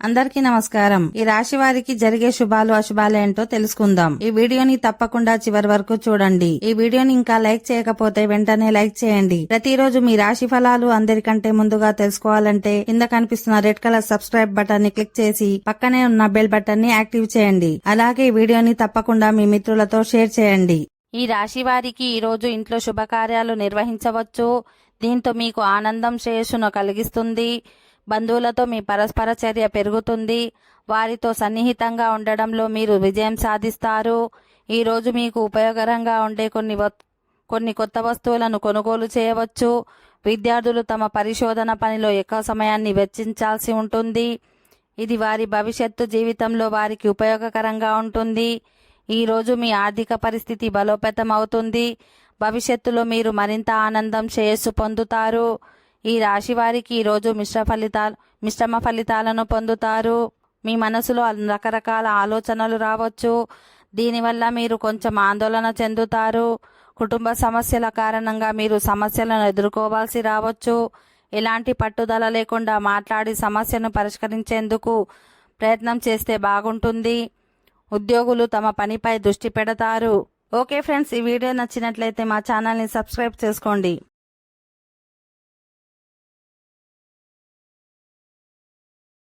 అందరికీ నమస్కారం. ఈ రాశి వారికి జరిగే శుభాలు అశుభాలు ఏంటో తెలుసుకుందాం. ఈ వీడియోని తప్పకుండా చివరి వరకు చూడండి. ఈ వీడియోని ఇంకా లైక్ చేయకపోతే వెంటనే లైక్ చేయండి. ప్రతిరోజు మీ రాశి ఫలాలు అందరికంటే ముందుగా తెలుసుకోవాలంటే కింద కనిపిస్తున్న రెడ్ కలర్ సబ్స్క్రైబ్ బటన్ ని క్లిక్ చేసి పక్కనే ఉన్న బెల్ బటన్ ని యాక్టివ్ చేయండి. అలాగే ఈ వీడియోని తప్పకుండా మీ మిత్రులతో షేర్ చేయండి. ఈ రాశి వారికి ఈ రోజు ఇంట్లో శుభకార్యాలు నిర్వహించవచ్చు. దీంతో మీకు ఆనందం శ్రేయస్సును కలిగిస్తుంది. బంధువులతో మీ పరస్పర చర్య పెరుగుతుంది. వారితో సన్నిహితంగా ఉండడంలో మీరు విజయం సాధిస్తారు. ఈ రోజు మీకు ఉపయోగకరంగా ఉండే కొన్ని కొత్త వస్తువులను కొనుగోలు చేయవచ్చు. విద్యార్థులు తమ పరిశోధన పనిలో ఎక్కువ సమయాన్ని వెచ్చించాల్సి ఉంటుంది. ఇది వారి భవిష్యత్తు జీవితంలో వారికి ఉపయోగకరంగా ఉంటుంది. ఈ రోజు మీ ఆర్థిక పరిస్థితి బలోపేతం అవుతుంది. భవిష్యత్తులో మీరు మరింత ఆనందం శ్రేయస్సు పొందుతారు. ఈ రాశి వారికి ఈరోజు మిశ్రమ ఫలితాలను పొందుతారు. మీ మనసులో రకరకాల ఆలోచనలు రావచ్చు. దీనివల్ల మీరు కొంచెం ఆందోళన చెందుతారు. కుటుంబ సమస్యల కారణంగా మీరు సమస్యలను ఎదుర్కోవాల్సి రావచ్చు. ఎలాంటి పట్టుదల లేకుండా మాట్లాడి సమస్యను పరిష్కరించేందుకు ప్రయత్నం చేస్తే బాగుంటుంది. ఉద్యోగులు తమ పనిపై దృష్టి పెడతారు. ఓకే ఫ్రెండ్స్, ఈ వీడియో నచ్చినట్లయితే మా ఛానల్ని సబ్స్క్రైబ్ చేసుకోండి.